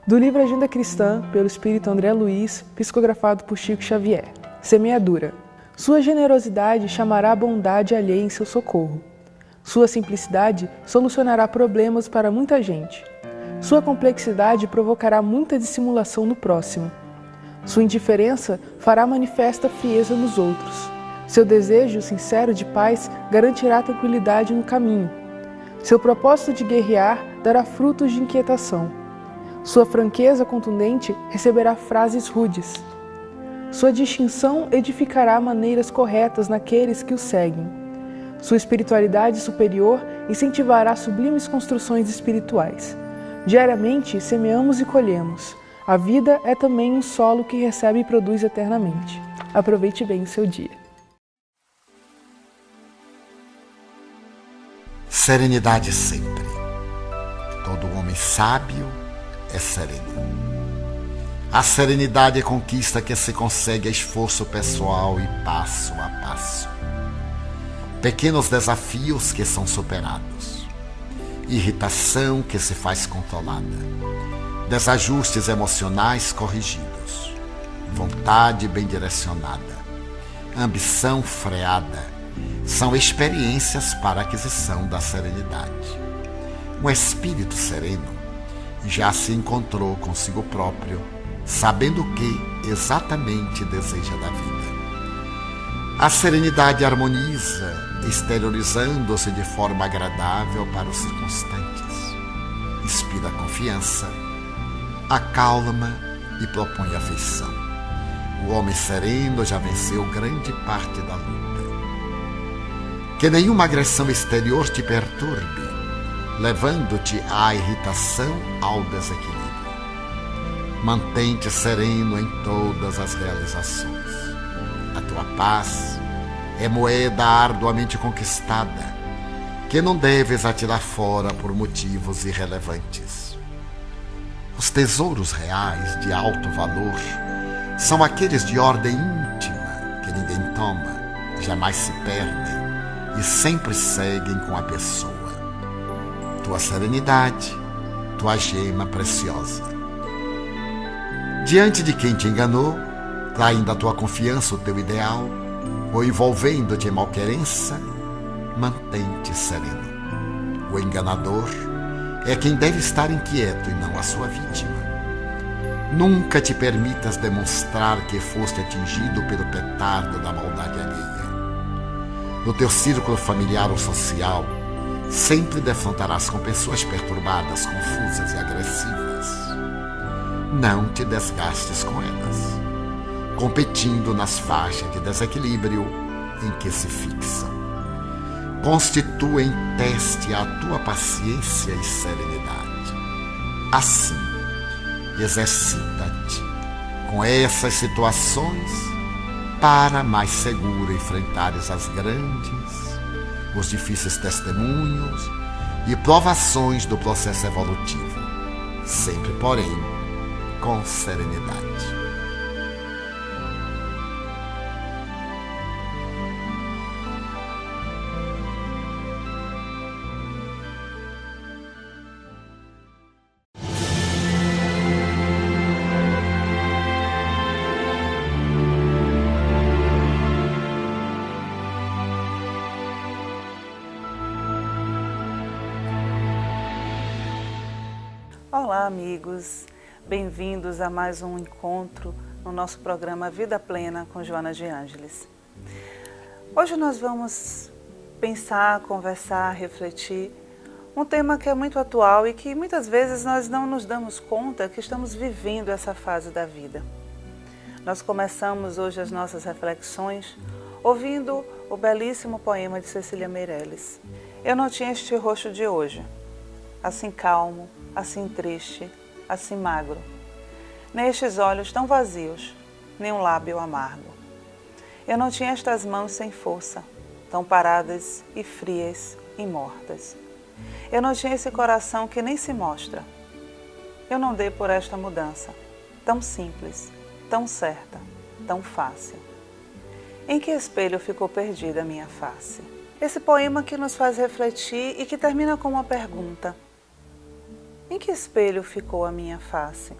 Do livro Agenda Cristã, pelo Espírito André Luiz, psicografado por Chico Xavier. Semeadura. Sua generosidade chamará a bondade alheia em seu socorro. Sua simplicidade solucionará problemas para muita gente. Sua complexidade provocará muita dissimulação no próximo. Sua indiferença fará manifesta frieza nos outros. Seu desejo sincero de paz garantirá tranquilidade no caminho. Seu propósito de guerrear dará frutos de inquietação. Sua franqueza contundente receberá frases rudes. Sua distinção edificará maneiras corretas naqueles que o seguem. Sua espiritualidade superior incentivará sublimes construções espirituais. Diariamente semeamos e colhemos. A vida é também um solo que recebe e produz eternamente. Aproveite bem o seu dia. Serenidade sempre. Todo homem sábio é sereno. A serenidade é conquista que se consegue a esforço pessoal e passo a passo. Pequenos desafios que são superados. Irritação que se faz controlada. Desajustes emocionais corrigidos. Vontade bem direcionada. Ambição freada. São experiências para a aquisição da serenidade. Um espírito sereno já se encontrou consigo próprio, sabendo o que exatamente deseja da vida. A serenidade harmoniza, exteriorizando-se de forma agradável para os circunstantes. Inspira confiança, acalma e propõe afeição. O homem sereno já venceu grande parte da luta. Que nenhuma agressão exterior te perturbe, levando-te à irritação, ao desequilíbrio. Mantém-te sereno em todas as realizações. A tua paz é moeda arduamente conquistada, que não deves atirar fora por motivos irrelevantes. Os tesouros reais de alto valor são aqueles de ordem íntima, que ninguém toma, jamais se perdem e sempre seguem com a pessoa. Tua serenidade, tua gema preciosa. Diante de quem te enganou, traindo a tua confiança, o teu ideal, ou envolvendo-te em malquerença, mantém-te sereno. O enganador é quem deve estar inquieto e não a sua vítima. Nunca te permitas demonstrar que foste atingido pelo petardo da maldade alheia. No teu círculo familiar ou social, sempre defrontarás com pessoas perturbadas, confusas e agressivas. Não te desgastes com elas, competindo nas faixas de desequilíbrio em que se fixam. Constituem teste a tua paciência e serenidade. Assim, exercita-te com essas situações para mais seguro enfrentares as grandes, os difíceis testemunhos e provações do processo evolutivo, sempre, porém, com serenidade. Olá, amigos! Bem-vindos a mais um encontro no nosso programa Vida Plena com Joana de Ângeles. Hoje nós vamos pensar, conversar, refletir um tema que é muito atual e que muitas vezes nós não nos damos conta que estamos vivendo essa fase da vida. Nós começamos hoje as nossas reflexões ouvindo o belíssimo poema de Cecília Meirelles. Eu não tinha este rosto de hoje, assim calmo, assim triste, assim magro, nem estes olhos tão vazios, nem um lábio amargo. Eu não tinha estas mãos sem força, tão paradas e frias e mortas. Eu não tinha esse coração que nem se mostra. Eu não dei por esta mudança, tão simples, tão certa, tão fácil. Em que espelho ficou perdida a minha face? esse poema que nos faz refletir e que termina com uma pergunta: em que espelho ficou a minha face?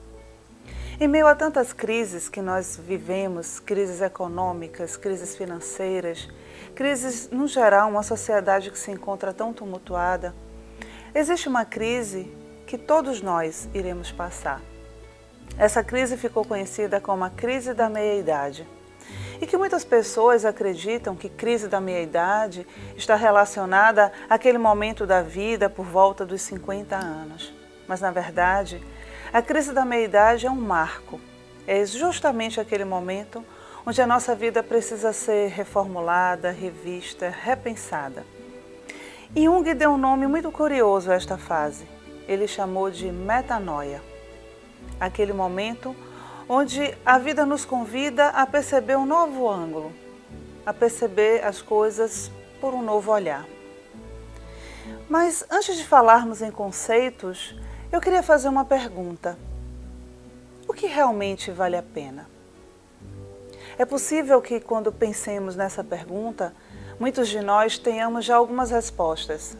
Em meio a tantas crises que nós vivemos, crises econômicas, crises financeiras, crises no geral, uma sociedade que se encontra tão tumultuada, existe uma crise que todos nós iremos passar. Essa crise ficou conhecida como a crise da meia-idade. E que muitas pessoas acreditam que crise da meia-idade está relacionada àquele momento da vida por volta dos 50 anos. Mas, na verdade, a crise da meia-idade é um marco. É justamente aquele momento onde a nossa vida precisa ser reformulada, revista, repensada. E Jung deu um nome muito curioso a esta fase. Ele chamou de metanoia. Aquele momento onde a vida nos convida a perceber um novo ângulo, a perceber as coisas por um novo olhar. Mas antes de falarmos em conceitos, eu queria fazer uma pergunta. O que realmente vale a pena? É possível que quando pensemos nessa pergunta, muitos de nós tenhamos já algumas respostas.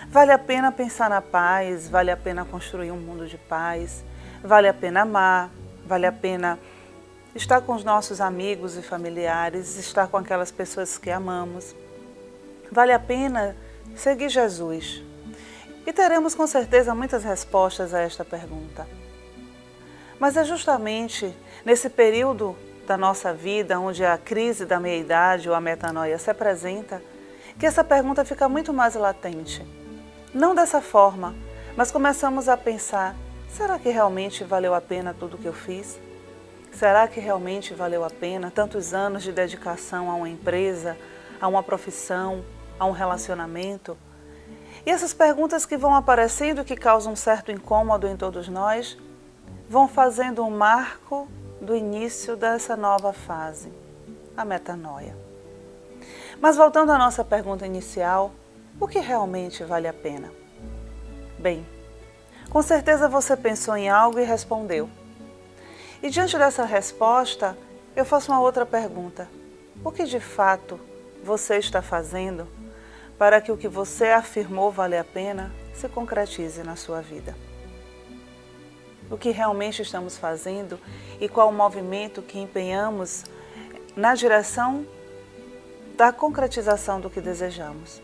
Vale a pena pensar na paz, vale a pena construir um mundo de paz, vale a pena amar, vale a pena estar com os nossos amigos e familiares, estar com aquelas pessoas que amamos. Vale a pena seguir Jesus. E teremos com certeza muitas respostas a esta pergunta. Mas é justamente nesse período da nossa vida, onde a crise da meia-idade ou a metanoia se apresenta, que essa pergunta fica muito mais latente. Não dessa forma, mas começamos a pensar: será que realmente valeu a pena tudo o que eu fiz? Será que realmente valeu a pena tantos anos de dedicação a uma empresa, a uma profissão, a um relacionamento? E essas perguntas que vão aparecendo, que causam um certo incômodo em todos nós, vão fazendo um marco do início dessa nova fase, a metanoia. Mas voltando à nossa pergunta inicial, o que realmente vale a pena? Bem, com certeza você pensou em algo e respondeu. E diante dessa resposta, eu faço uma outra pergunta. O que de fato você está fazendo para que o que você afirmou valer a pena se concretize na sua vida? O que realmente estamos fazendo e qual o movimento que empenhamos na direção da concretização do que desejamos?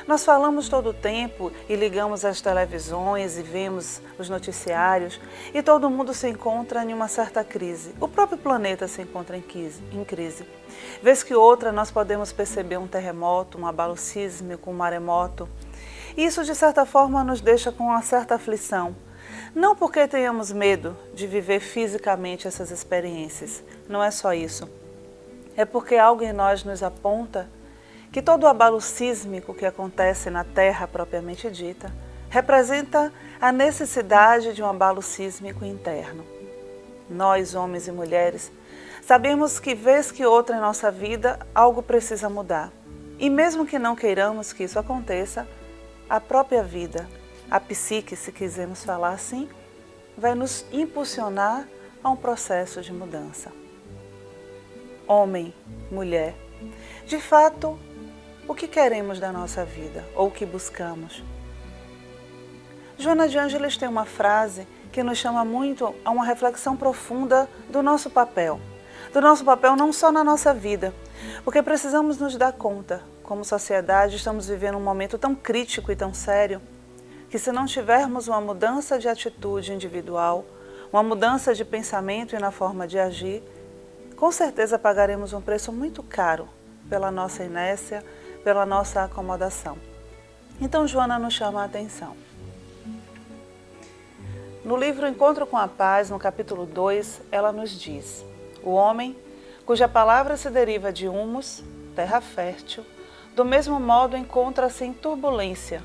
Nós falamos todo o tempo e ligamos as televisões e vemos os noticiários e todo mundo se encontra em uma certa crise. O próprio planeta se encontra em crise. Vez que outra nós podemos perceber um terremoto, um abalo sísmico, um maremoto. E isso de certa forma nos deixa com uma certa aflição. Não porque tenhamos medo de viver fisicamente essas experiências, não é só isso. É porque algo em nós nos aponta que todo o abalo sísmico que acontece na Terra propriamente dita representa a necessidade de um abalo sísmico interno. Nós, homens e mulheres, sabemos que vez que outra em nossa vida algo precisa mudar. E mesmo que não queiramos que isso aconteça, a própria vida, a psique, se quisermos falar assim, vai nos impulsionar a um processo de mudança. Homem, mulher, de fato, o que queremos da nossa vida ou o que buscamos? Joana de Ângeles tem uma frase que nos chama muito a uma reflexão profunda do nosso papel não só na nossa vida, porque precisamos nos dar conta, como sociedade, estamos vivendo um momento tão crítico e tão sério, que se não tivermos uma mudança de atitude individual, uma mudança de pensamento e na forma de agir, com certeza pagaremos um preço muito caro pela nossa inércia, pela nossa acomodação. Então Joana nos chama a atenção. No livro Encontro com a Paz, no capítulo 2, ela nos diz: o homem, cuja palavra se deriva de humus, terra fértil, do mesmo modo encontra-se em turbulência,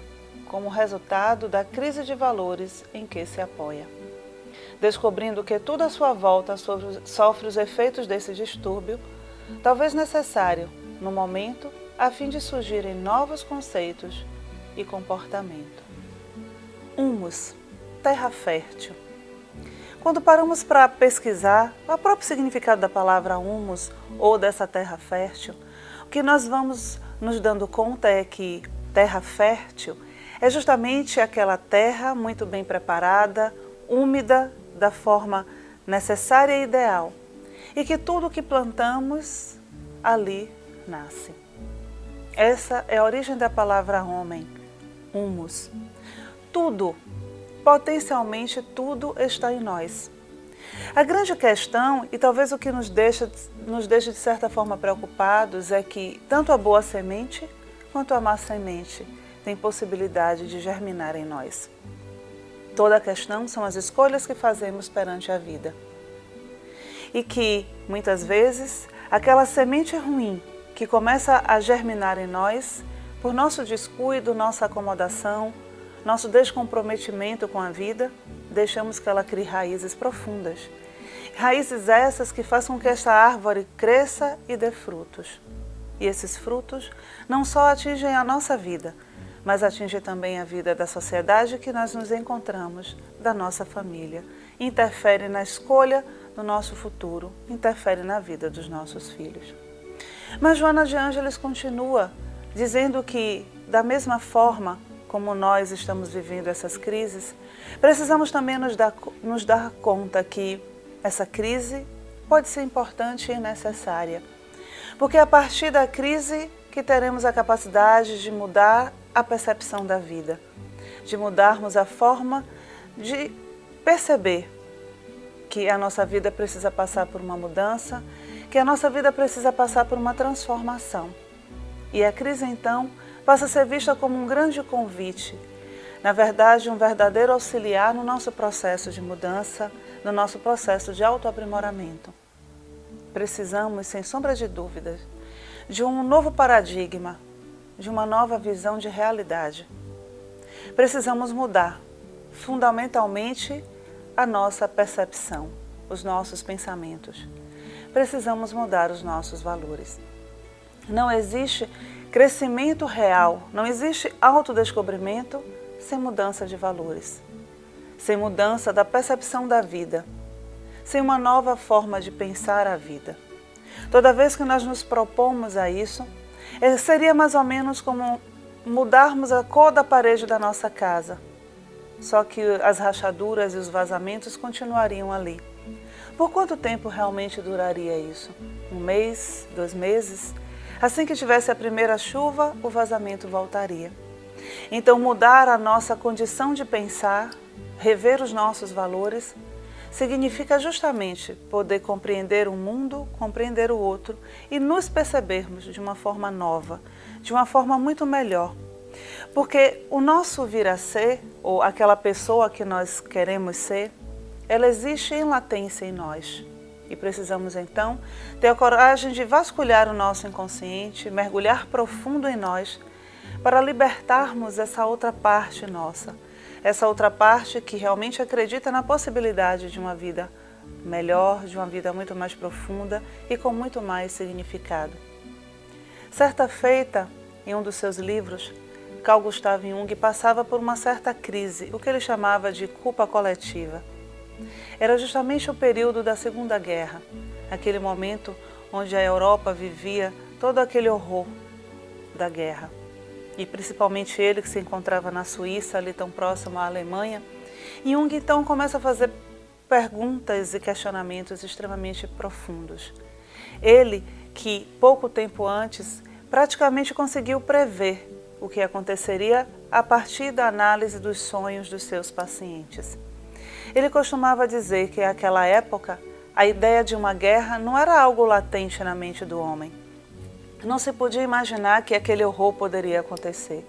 como resultado da crise de valores em que se apoia. Descobrindo que tudo à sua volta sofre os efeitos desse distúrbio, talvez necessário, no momento, a fim de surgirem novos conceitos e comportamento. Humus, terra fértil. Quando paramos para pesquisar o próprio significado da palavra humus ou dessa terra fértil, o que nós vamos nos dando conta é que terra fértil é justamente aquela terra muito bem preparada, úmida, da forma necessária e ideal, e que tudo que plantamos ali nasce. Essa é a origem da palavra homem, humus. Tudo, potencialmente tudo está em nós. A grande questão, e talvez o que nos deixa de certa forma preocupados, é que tanto a boa semente quanto a má semente tem possibilidade de germinar em nós. Toda a questão são as escolhas que fazemos perante a vida. E que, muitas vezes, aquela semente ruim que começa a germinar em nós, por nosso descuido, nossa acomodação, nosso descomprometimento com a vida, deixamos que ela crie raízes profundas. Raízes essas que façam com que esta árvore cresça e dê frutos. E esses frutos não só atingem a nossa vida, mas atingem também a vida da sociedade que nós nos encontramos, da nossa família. Interfere na escolha do nosso futuro, interfere na vida dos nossos filhos. Mas Joana de Ângeles continua dizendo que, da mesma forma como nós estamos vivendo essas crises, precisamos também nos dar conta que essa crise pode ser importante e necessária. Porque é a partir da crise que teremos a capacidade de mudar a percepção da vida, de mudarmos a forma de perceber que a nossa vida precisa passar por uma mudança, que a nossa vida precisa passar por uma transformação. E a crise, então, passa a ser vista como um grande convite, na verdade, um verdadeiro auxiliar no nosso processo de mudança, no nosso processo de autoaprimoramento. Precisamos, sem sombra de dúvidas, de um novo paradigma, de uma nova visão de realidade. Precisamos mudar, fundamentalmente, a nossa percepção, os nossos pensamentos. Precisamos mudar os nossos valores. Não existe crescimento real, não existe autodescobrimento sem mudança de valores, sem mudança da percepção da vida, sem uma nova forma de pensar a vida. Toda vez que nós nos propomos a isso, seria mais ou menos como mudarmos a cor da parede da nossa casa, só que as rachaduras e os vazamentos continuariam ali. Por quanto tempo realmente duraria isso? 1 mês, 2 meses? Assim que tivesse a primeira chuva, o vazamento voltaria. Então, mudar a nossa condição de pensar, rever os nossos valores, significa justamente poder compreender o mundo, compreender o outro e nos percebermos de uma forma nova, de uma forma muito melhor. Porque o nosso vir a ser, ou aquela pessoa que nós queremos ser, ela existe em latência em nós. E precisamos então ter a coragem de vasculhar o nosso inconsciente, mergulhar profundo em nós, para libertarmos essa outra parte nossa, essa outra parte que realmente acredita na possibilidade de uma vida melhor, de uma vida muito mais profunda e com muito mais significado. Certa feita, em um dos seus livros, Carl Gustav Jung passava por uma certa crise, o que ele chamava de culpa coletiva. Era justamente o período da Segunda Guerra, aquele momento onde a Europa vivia todo aquele horror da guerra. E principalmente ele, que se encontrava na Suíça, ali tão próximo à Alemanha. E Jung então começa a fazer perguntas e questionamentos extremamente profundos. Ele, que pouco tempo antes praticamente conseguiu prever o que aconteceria a partir da análise dos sonhos dos seus pacientes. Ele costumava dizer que naquela época a ideia de uma guerra não era algo latente na mente do homem. Não se podia imaginar que aquele horror poderia acontecer.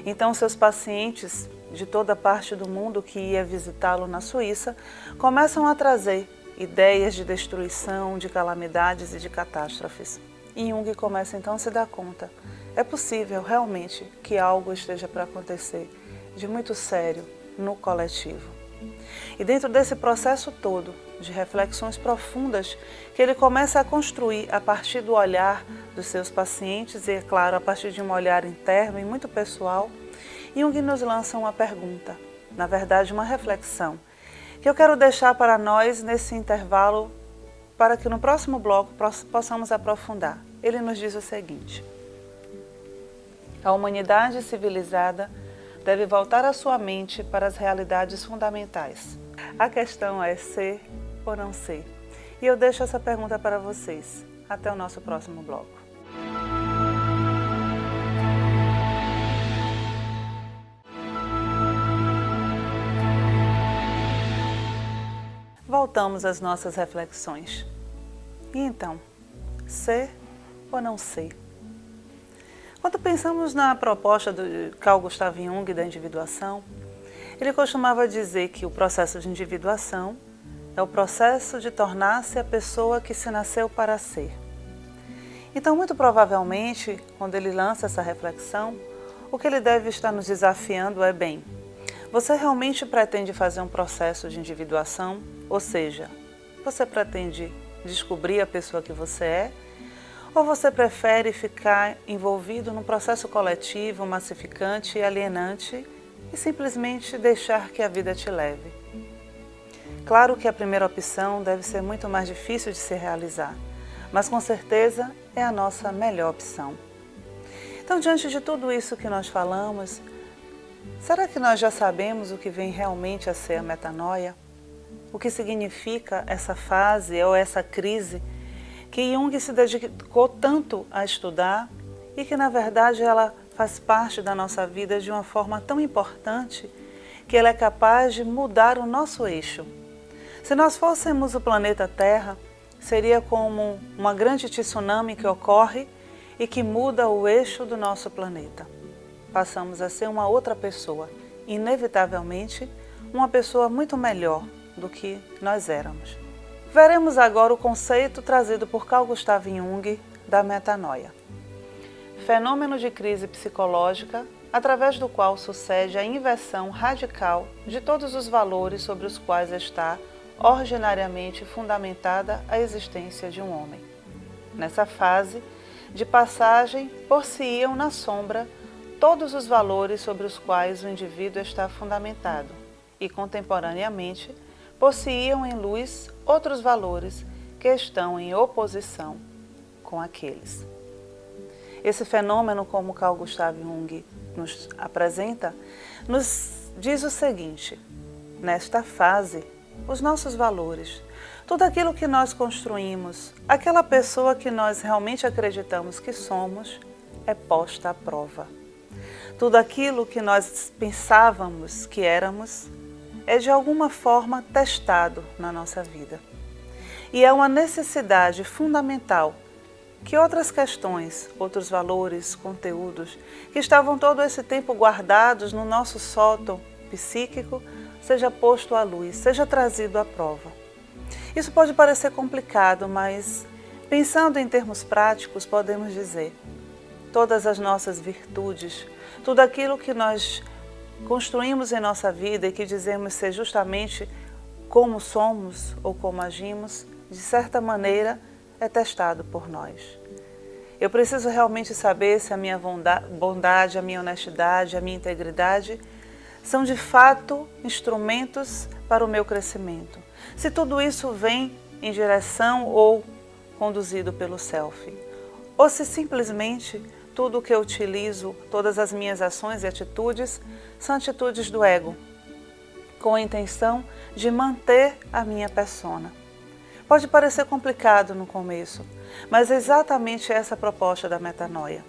Então seus pacientes de toda parte do mundo que ia visitá-lo na Suíça começam a trazer ideias de destruição, de calamidades e de catástrofes. E Jung começa então a se dar conta. É possível realmente que algo esteja para acontecer de muito sério no coletivo. E dentro desse processo todo de reflexões profundas que ele começa a construir a partir do olhar dos seus pacientes e, é claro, a partir de um olhar interno e muito pessoal, Jung nos lança uma pergunta, na verdade uma reflexão, que eu quero deixar para nós nesse intervalo para que no próximo bloco possamos aprofundar. Ele nos diz o seguinte: A humanidade civilizada deve voltar a sua mente para as realidades fundamentais. A questão é ser ou não ser. E eu deixo essa pergunta para vocês. Até o nosso próximo bloco. Voltamos às nossas reflexões. E então, ser ou não ser? Quando pensamos na proposta de Carl Gustav Jung da individuação, ele costumava dizer que o processo de individuação é o processo de tornar-se a pessoa que se nasceu para ser. Então, muito provavelmente, quando ele lança essa reflexão, o que ele deve estar nos desafiando é, bem, você realmente pretende fazer um processo de individuação? Ou seja, você pretende descobrir a pessoa que você é? Ou você prefere ficar envolvido num processo coletivo, massificante e alienante e simplesmente deixar que a vida te leve? Claro que a primeira opção deve ser muito mais difícil de se realizar, mas com certeza é a nossa melhor opção. Então, diante de tudo isso que nós falamos, será que nós já sabemos o que vem realmente a ser a metanoia? O que significa essa fase ou essa crise que Jung se dedicou tanto a estudar e que, na verdade, ela faz parte da nossa vida de uma forma tão importante que ela é capaz de mudar o nosso eixo. Se nós fôssemos o planeta Terra, seria como uma grande tsunami que ocorre e que muda o eixo do nosso planeta. Passamos a ser uma outra pessoa, inevitavelmente uma pessoa muito melhor do que nós éramos. Veremos agora o conceito trazido por Carl Gustav Jung da metanoia. Fenômeno de crise psicológica através do qual sucede a inversão radical de todos os valores sobre os quais está originariamente fundamentada a existência de um homem. Nessa fase de passagem, por-se-iam na sombra todos os valores sobre os quais o indivíduo está fundamentado e, contemporaneamente, por-se-iam em luz outros valores que estão em oposição com aqueles. Esse fenômeno, como Carl Gustav Jung nos apresenta, nos diz o seguinte: nesta fase, os nossos valores, tudo aquilo que nós construímos, aquela pessoa que nós realmente acreditamos que somos, é posta à prova. Tudo aquilo que nós pensávamos que éramos é de alguma forma testado na nossa vida. E é uma necessidade fundamental que outras questões, outros valores, conteúdos, que estavam todo esse tempo guardados no nosso sótão psíquico, seja posto à luz, seja trazido à prova. Isso pode parecer complicado, mas pensando em termos práticos, podemos dizer: todas as nossas virtudes, tudo aquilo que nós construímos em nossa vida e que dizemos ser justamente como somos ou como agimos, de certa maneira é testado por nós. Eu preciso realmente saber se a minha bondade, a minha honestidade, a minha integridade são de fato instrumentos para o meu crescimento. Se tudo isso vem em direção ou conduzido pelo self, ou se simplesmente tudo o que eu utilizo, todas as minhas ações e atitudes, são atitudes do ego, com a intenção de manter a minha persona. Pode parecer complicado no começo, mas é exatamente essa a proposta da metanoia.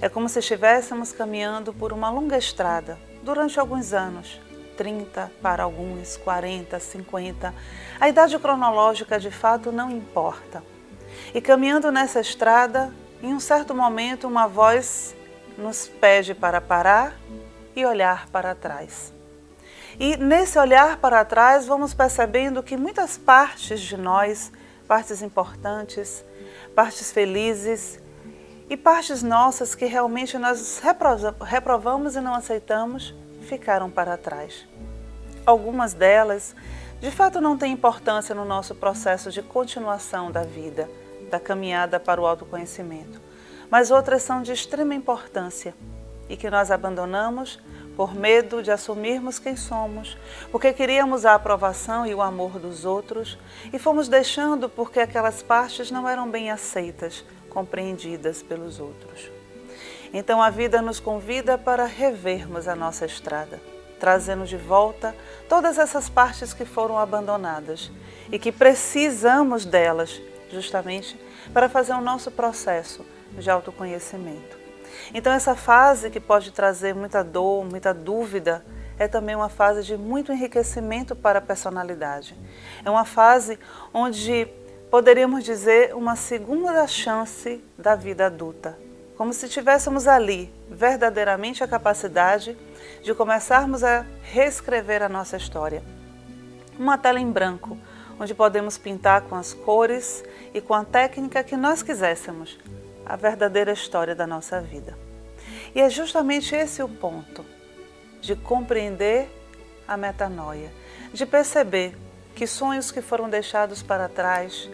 É como se estivéssemos caminhando por uma longa estrada durante alguns anos, 30 para alguns, 40, 50. A idade cronológica de fato não importa. E caminhando nessa estrada, em um certo momento uma voz nos pede para parar e olhar para trás. E nesse olhar para trás vamos percebendo que muitas partes de nós, partes importantes, partes felizes e partes nossas que realmente nós reprovamos e não aceitamos, ficaram para trás. Algumas delas, de fato, não têm importância no nosso processo de continuação da vida, da caminhada para o autoconhecimento, mas outras são de extrema importância e que nós abandonamos por medo de assumirmos quem somos, porque queríamos a aprovação e o amor dos outros e fomos deixando porque aquelas partes não eram bem aceitas, compreendidas pelos outros. Então a vida nos convida para revermos a nossa estrada, trazendo de volta todas essas partes que foram abandonadas e que precisamos delas justamente para fazer o nosso processo de autoconhecimento. Então essa fase que pode trazer muita dor, muita dúvida, é também uma fase de muito enriquecimento para a personalidade. É uma fase onde poderíamos dizer uma segunda chance da vida adulta, como se tivéssemos ali verdadeiramente a capacidade de começarmos a reescrever a nossa história. Uma tela em branco, onde podemos pintar com as cores e com a técnica que nós quiséssemos a verdadeira história da nossa vida. E é justamente esse o ponto, de compreender a metanoia, de perceber que sonhos que foram deixados para trás,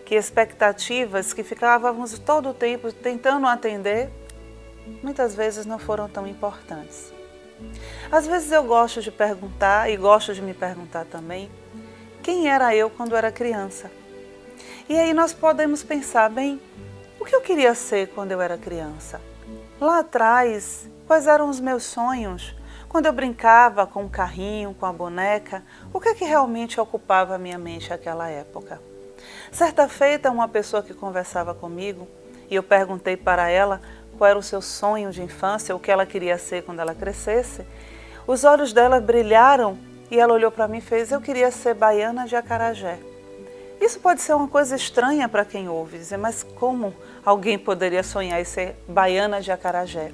que expectativas que ficávamos todo o tempo tentando atender, muitas vezes não foram tão importantes. Às vezes eu gosto de perguntar, e gosto de me perguntar também, quem era eu quando era criança? E aí nós podemos pensar, bem, o que eu queria ser quando eu era criança? Lá atrás, quais eram os meus sonhos? Quando eu brincava com o carrinho, com a boneca, o que é que realmente ocupava a minha mente naquela época? Certa feita, uma pessoa que conversava comigo, e eu perguntei para ela qual era o seu sonho de infância, o que ela queria ser quando ela crescesse, os olhos dela brilharam e ela olhou para mim e fez, eu queria ser baiana de acarajé. Isso pode ser uma coisa estranha para quem ouve, dizer, mas como alguém poderia sonhar em ser baiana de acarajé?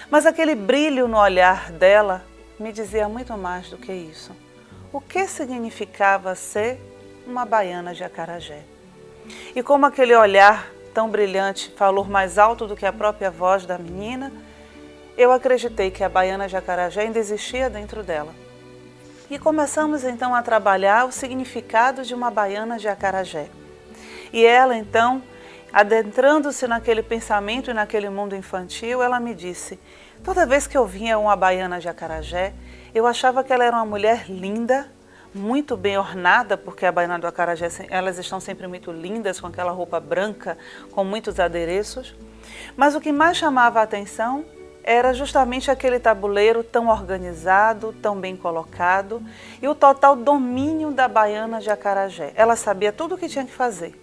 Mas aquele brilho no olhar dela me dizia muito mais do que isso. O que significava ser uma baiana de acarajé? E como aquele olhar tão brilhante falou mais alto do que a própria voz da menina, eu acreditei que a baiana de acarajé ainda existia dentro dela. E começamos então a trabalhar o significado de uma baiana de acarajé. E ela então, adentrando-se naquele pensamento e naquele mundo infantil, ela me disse, toda vez que eu vinha uma baiana de acarajé, eu achava que ela era uma mulher linda, muito bem ornada, porque a baiana do acarajé, elas estão sempre muito lindas, com aquela roupa branca, com muitos adereços. Mas o que mais chamava a atenção era justamente aquele tabuleiro tão organizado, tão bem colocado e o total domínio da baiana de acarajé. Ela sabia tudo o que tinha que fazer.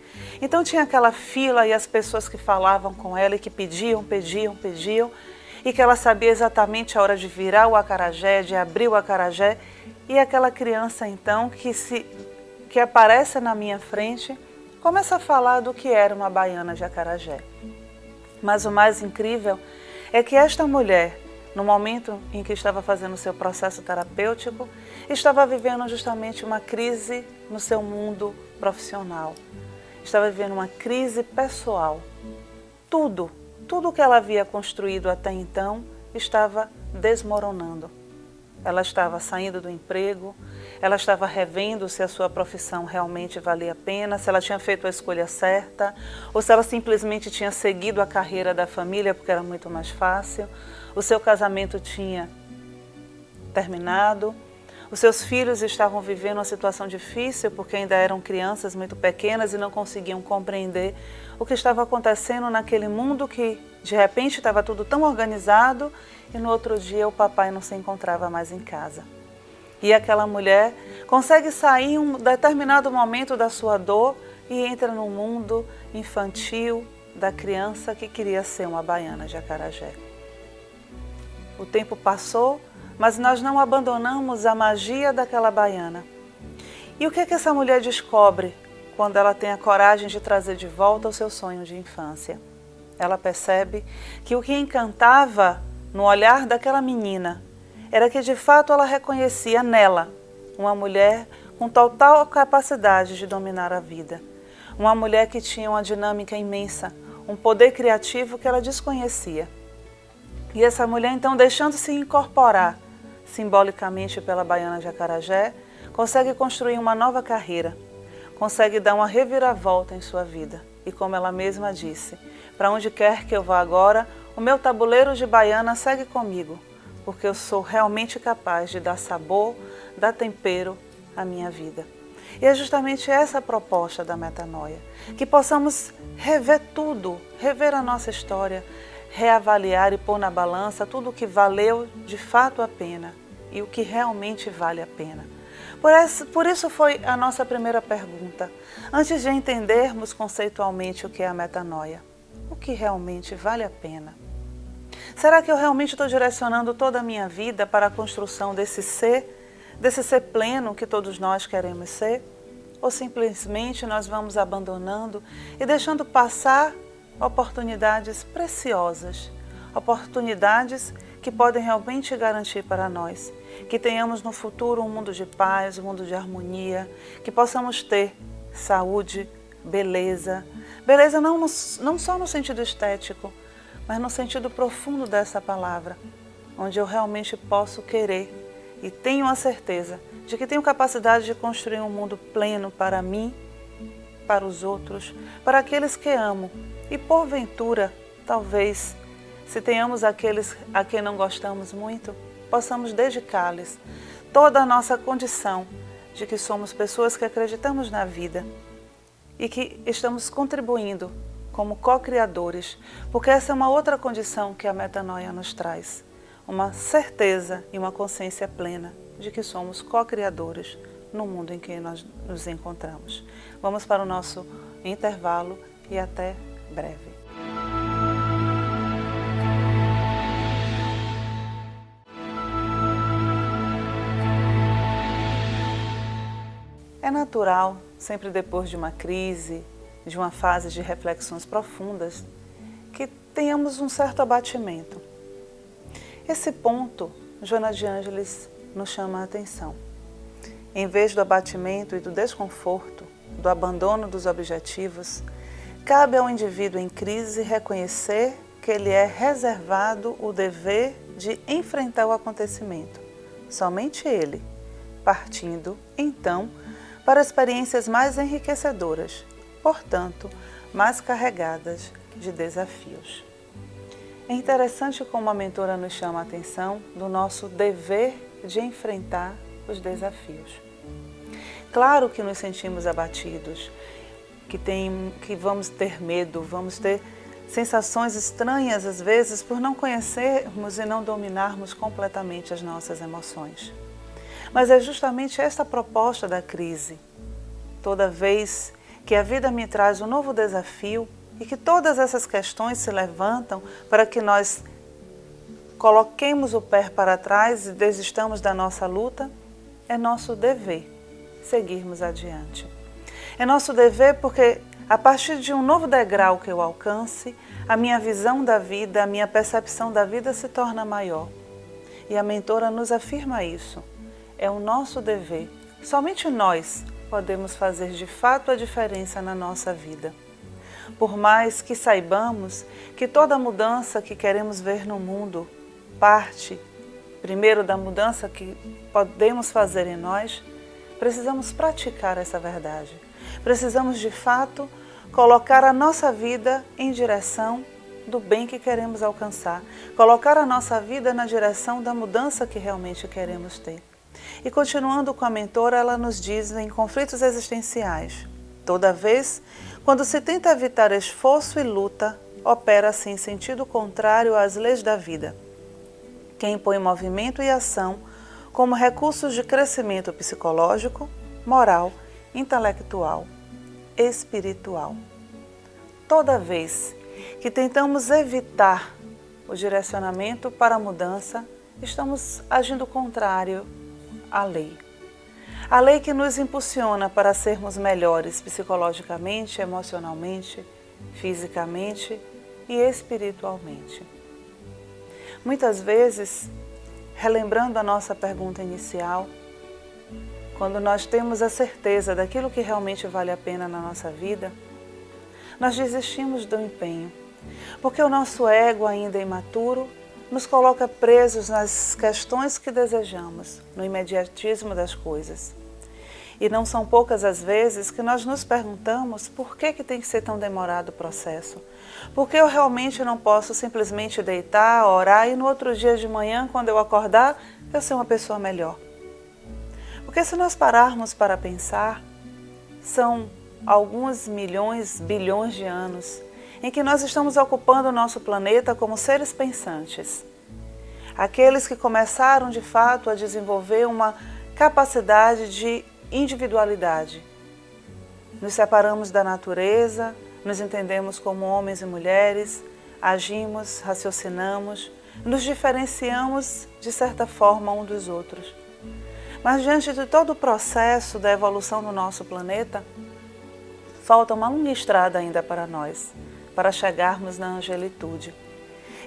Então tinha aquela fila e as pessoas que falavam com ela e que pediam e que ela sabia exatamente a hora de virar o acarajé, de abrir o acarajé. E aquela criança então que aparece na minha frente começa a falar do que era uma baiana de acarajé. Mas o mais incrível é que esta mulher, no momento em que estava fazendo o seu processo terapêutico, estava vivendo justamente uma crise no seu mundo profissional. Estava vivendo uma crise pessoal. Tudo que ela havia construído até então estava desmoronando. Ela estava saindo do emprego, ela estava revendo se a sua profissão realmente valia a pena, se ela tinha feito a escolha certa, ou se ela simplesmente tinha seguido a carreira da família porque era muito mais fácil. O seu casamento tinha terminado, os seus filhos estavam vivendo uma situação difícil porque ainda eram crianças muito pequenas e não conseguiam compreender o que estava acontecendo naquele mundo que de repente estava tudo tão organizado e no outro dia o papai não se encontrava mais em casa. E aquela mulher consegue sair em um determinado momento da sua dor e entra no mundo infantil da criança que queria ser uma baiana de acarajé. O tempo passou, mas nós não abandonamos a magia daquela baiana. E o que é que essa mulher descobre quando ela tem a coragem de trazer de volta o seu sonho de infância? Ela percebe que o que encantava no olhar daquela menina era que de fato ela reconhecia nela uma mulher com total capacidade de dominar a vida. Uma mulher que tinha uma dinâmica imensa, um poder criativo que ela desconhecia. E essa mulher então, deixando-se incorporar simbolicamente pela baiana de acarajé, consegue construir uma nova carreira, consegue dar uma reviravolta em sua vida. E como ela mesma disse, para onde quer que eu vá agora, o meu tabuleiro de baiana segue comigo, porque eu sou realmente capaz de dar sabor, dar tempero à minha vida. E é justamente essa a proposta da metanoia, que possamos rever tudo, rever a nossa história, reavaliar e pôr na balança tudo o que valeu de fato a pena e o que realmente vale a pena. Por isso foi a nossa primeira pergunta, antes de entendermos conceitualmente o que é a metanoia. O que realmente vale a pena? Será que eu realmente estou direcionando toda a minha vida para a construção desse ser pleno que todos nós queremos ser? Ou simplesmente nós vamos abandonando e deixando passar oportunidades preciosas, oportunidades que podem realmente garantir para nós que tenhamos no futuro um mundo de paz, um mundo de harmonia, que possamos ter saúde, beleza. Beleza não só no sentido estético, mas no sentido profundo dessa palavra, onde eu realmente posso querer e tenho a certeza de que tenho capacidade de construir um mundo pleno para mim, para os outros, para aqueles que amo. E porventura, talvez, se tenhamos aqueles a quem não gostamos muito, possamos dedicar-lhes toda a nossa condição de que somos pessoas que acreditamos na vida e que estamos contribuindo como co-criadores, porque essa é uma outra condição que a metanoia nos traz, uma certeza e uma consciência plena de que somos co-criadores no mundo em que nós nos encontramos. Vamos para o nosso intervalo e até breve. É natural, sempre depois de uma crise, de uma fase de reflexões profundas, que tenhamos um certo abatimento. Esse ponto, Joana de Ângeles nos chama a atenção. Em vez do abatimento e do desconforto, do abandono dos objetivos, cabe ao indivíduo em crise reconhecer que ele é reservado o dever de enfrentar o acontecimento, somente ele, partindo, então, para experiências mais enriquecedoras, portanto, mais carregadas de desafios. É interessante como a mentora nos chama a atenção do nosso dever de enfrentar os desafios. Claro que nos sentimos abatidos, que vamos ter medo, vamos ter sensações estranhas às vezes por não conhecermos e não dominarmos completamente as nossas emoções. Mas é justamente esta proposta da crise. Toda vez que a vida me traz um novo desafio e que todas essas questões se levantam para que nós coloquemos o pé para trás e desistamos da nossa luta, é nosso dever seguirmos adiante. É nosso dever porque a partir de um novo degrau que eu alcance, a minha visão da vida, a minha percepção da vida se torna maior. E a mentora nos afirma isso. É o nosso dever. Somente nós podemos fazer de fato a diferença na nossa vida. Por mais que saibamos que toda mudança que queremos ver no mundo parte, primeiro, da mudança que podemos fazer em nós, precisamos praticar essa verdade. Precisamos, de fato, colocar a nossa vida em direção do bem que queremos alcançar. Colocar a nossa vida na direção da mudança que realmente queremos ter. E continuando com a mentora, ela nos diz em Conflitos Existenciais: toda vez, quando se tenta evitar esforço e luta, opera-se em sentido contrário às leis da vida, que impõe movimento e ação como recursos de crescimento psicológico, moral, intelectual, espiritual. Toda vez que tentamos evitar o direcionamento para a mudança, estamos agindo contrário à lei. A lei que nos impulsiona para sermos melhores psicologicamente, emocionalmente, fisicamente e espiritualmente. Muitas vezes, relembrando a nossa pergunta inicial, quando nós temos a certeza daquilo que realmente vale a pena na nossa vida, nós desistimos do empenho, porque o nosso ego ainda imaturo nos coloca presos nas questões que desejamos, no imediatismo das coisas. E não são poucas as vezes que nós nos perguntamos por que tem que ser tão demorado o processo. Por que eu realmente não posso simplesmente deitar, orar e no outro dia de manhã, quando eu acordar, eu ser uma pessoa melhor? Porque se nós pararmos para pensar, são alguns milhões, bilhões de anos em que nós estamos ocupando o nosso planeta como seres pensantes. Aqueles que começaram de fato a desenvolver uma capacidade de individualidade. Nos separamos da natureza, nos entendemos como homens e mulheres, agimos, raciocinamos, nos diferenciamos de certa forma um dos outros. Mas diante de todo o processo da evolução do nosso planeta, falta uma longa estrada ainda para nós, para chegarmos na angelitude.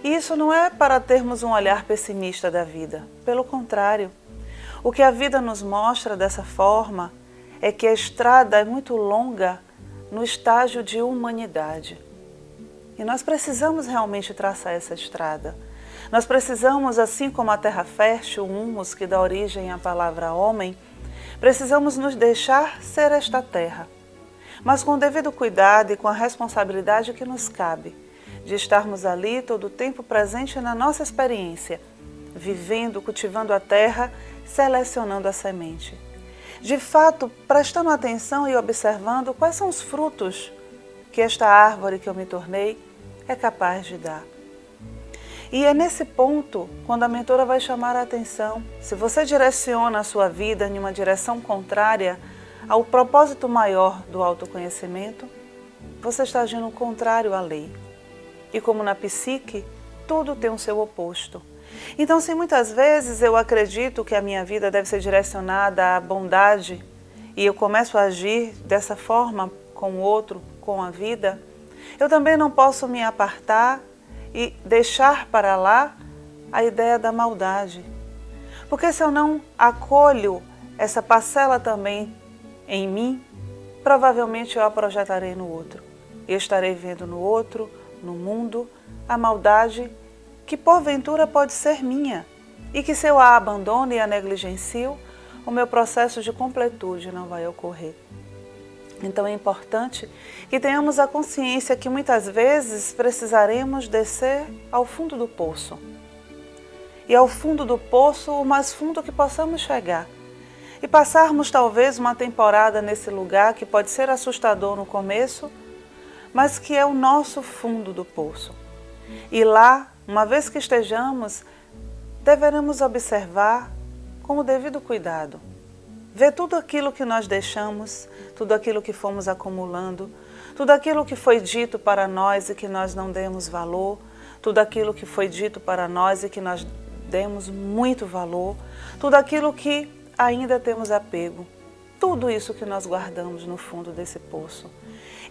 E isso não é para termos um olhar pessimista da vida, pelo contrário. O que a vida nos mostra dessa forma é que a estrada é muito longa no estágio de humanidade. E nós precisamos realmente traçar essa estrada. Nós precisamos, assim como a terra fértil, o humus que dá origem à palavra homem, precisamos nos deixar ser esta terra, mas com o devido cuidado e com a responsabilidade que nos cabe, de estarmos ali todo o tempo presente na nossa experiência, vivendo, cultivando a terra, selecionando a semente. De fato, prestando atenção e observando quais são os frutos que esta árvore que eu me tornei é capaz de dar. E é nesse ponto, quando a mentora vai chamar a atenção, se você direciona a sua vida em uma direção contrária ao propósito maior do autoconhecimento, você está agindo contrário à lei. E como na psique, tudo tem o seu oposto. Então, se muitas vezes eu acredito que a minha vida deve ser direcionada à bondade e eu começo a agir dessa forma com o outro, com a vida, eu também não posso me apartar e deixar para lá a ideia da maldade. Porque se eu não acolho essa parcela também em mim, provavelmente eu a projetarei no outro. Eu estarei vendo no outro, no mundo, a maldade que porventura pode ser minha e que se eu a abandono e a negligencio, o meu processo de completude não vai ocorrer. Então é importante que tenhamos a consciência que muitas vezes precisaremos descer ao fundo do poço. E ao fundo do poço, o mais fundo que possamos chegar. E passarmos talvez uma temporada nesse lugar que pode ser assustador no começo, mas que é o nosso fundo do poço. E lá, uma vez que estejamos, deveremos observar com o devido cuidado. Ver tudo aquilo que nós deixamos, tudo aquilo que fomos acumulando, tudo aquilo que foi dito para nós e que nós não demos valor, tudo aquilo que foi dito para nós e que nós demos muito valor, tudo aquilo que ainda temos apego, tudo isso que nós guardamos no fundo desse poço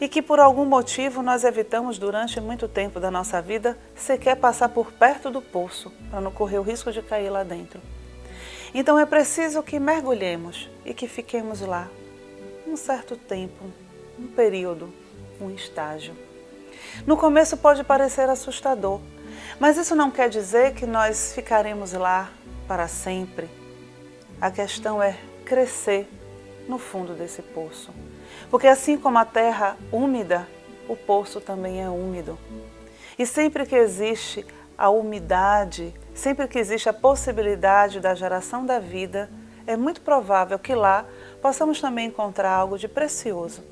e que por algum motivo nós evitamos durante muito tempo da nossa vida sequer passar por perto do poço para não correr o risco de cair lá dentro. Então é preciso que mergulhemos e que fiquemos lá um certo tempo, um período, um estágio. No começo pode parecer assustador, mas isso não quer dizer que nós ficaremos lá para sempre. A questão é crescer no fundo desse poço, porque assim como a terra úmida, o poço também é úmido. E sempre que existe a umidade, sempre que existe a possibilidade da geração da vida, é muito provável que lá possamos também encontrar algo de precioso.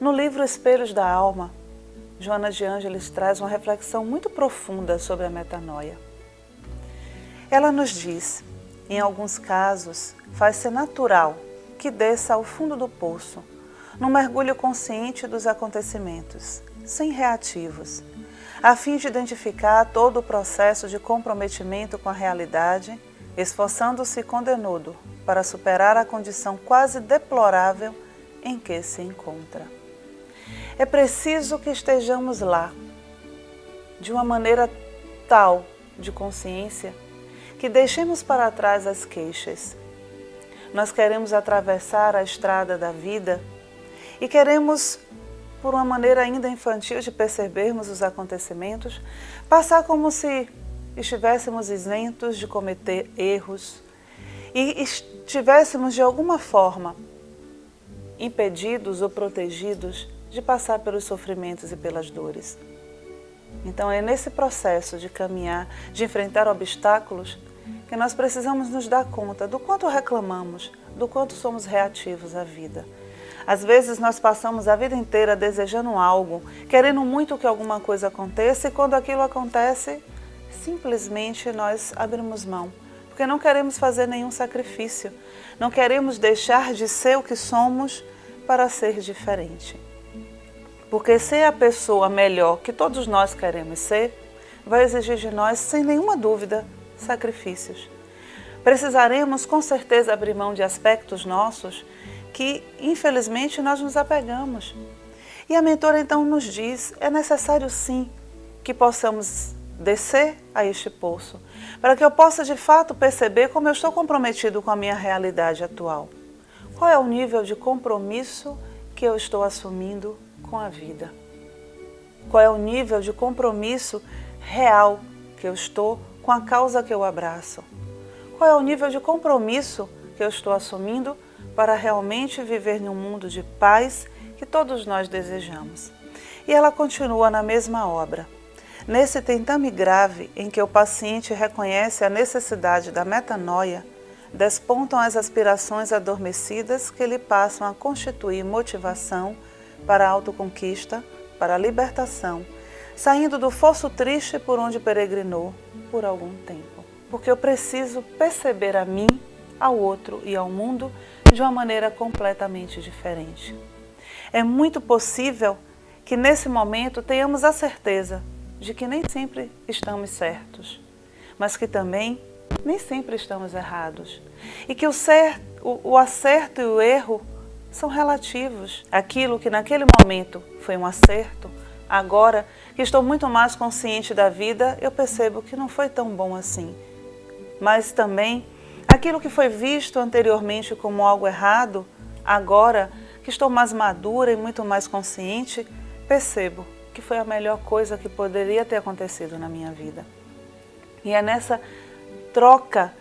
No livro Espelhos da Alma, Joana de Ângeles traz uma reflexão muito profunda sobre a metanoia. Ela nos diz, em alguns casos, faz-se natural que desça ao fundo do poço, num mergulho consciente dos acontecimentos, sem reativos, a fim de identificar todo o processo de comprometimento com a realidade, esforçando-se condenudo para superar a condição quase deplorável em que se encontra. É preciso que estejamos lá, de uma maneira tal de consciência, que deixemos para trás as queixas. Nós queremos atravessar a estrada da vida e queremos, por uma maneira ainda infantil de percebermos os acontecimentos, passar como se estivéssemos isentos de cometer erros e estivéssemos de alguma forma impedidos ou protegidos de passar pelos sofrimentos e pelas dores. Então é nesse processo de caminhar, de enfrentar obstáculos, que nós precisamos nos dar conta do quanto reclamamos, do quanto somos reativos à vida. Às vezes nós passamos a vida inteira desejando algo, querendo muito que alguma coisa aconteça, e quando aquilo acontece, simplesmente nós abrimos mão, porque não queremos fazer nenhum sacrifício, não queremos deixar de ser o que somos para ser diferente. Porque ser a pessoa melhor que todos nós queremos ser, vai exigir de nós, sem nenhuma dúvida, sacrifícios. Precisaremos com certeza abrir mão de aspectos nossos que, infelizmente, nós nos apegamos. E a mentora então nos diz, é necessário sim que possamos descer a este poço, para que eu possa de fato perceber como eu estou comprometido com a minha realidade atual. Qual é o nível de compromisso que eu estou assumindo com a vida? Qual é o nível de compromisso real que eu estou com a causa que eu abraço? Qual é o nível de compromisso que eu estou assumindo para realmente viver num mundo de paz que todos nós desejamos? E ela continua na mesma obra. Nesse tentame grave em que o paciente reconhece a necessidade da metanoia, despontam as aspirações adormecidas que lhe passam a constituir motivação para a autoconquista, para a libertação, saindo do fosso triste por onde peregrinou por algum tempo. Porque eu preciso perceber a mim, ao outro e ao mundo de uma maneira completamente diferente. É muito possível que nesse momento tenhamos a certeza de que nem sempre estamos certos, mas que também nem sempre estamos errados. E que o acerto e o erro são relativos. Aquilo que naquele momento foi um acerto, agora que estou muito mais consciente da vida, eu percebo que não foi tão bom assim. Mas também aquilo que foi visto anteriormente como algo errado, agora que estou mais madura e muito mais consciente, percebo que foi a melhor coisa que poderia ter acontecido na minha vida. E é nessa troca,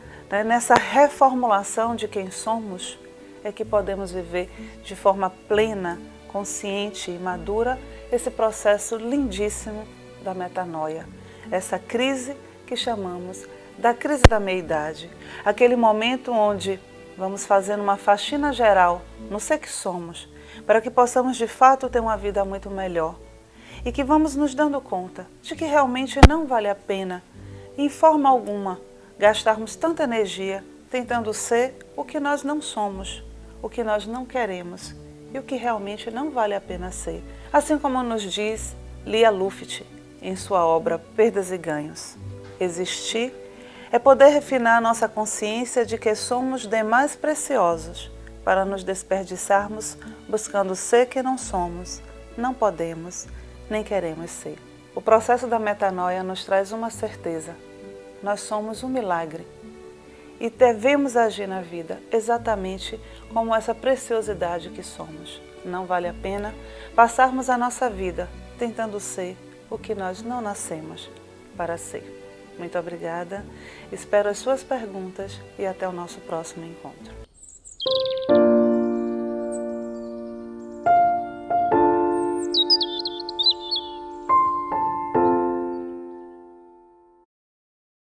nessa reformulação de quem somos, é que podemos viver de forma plena, consciente e madura esse processo lindíssimo da metanoia. Essa crise que chamamos da crise da meia-idade. Aquele momento onde vamos fazendo uma faxina geral no ser que somos, para que possamos de fato ter uma vida muito melhor. E que vamos nos dando conta de que realmente não vale a pena, em forma alguma, gastarmos tanta energia tentando ser o que nós não somos, o que nós não queremos e o que realmente não vale a pena ser. Assim como nos diz Lia Luft em sua obra Perdas e Ganhos. Existir é poder refinar a nossa consciência de que somos demais preciosos para nos desperdiçarmos buscando ser que não somos, não podemos, nem queremos ser. O processo da metanoia nos traz uma certeza. Nós somos um milagre e devemos agir na vida exatamente como essa preciosidade que somos. Não vale a pena passarmos a nossa vida tentando ser o que nós não nascemos para ser. Muito obrigada, espero as suas perguntas e até o nosso próximo encontro.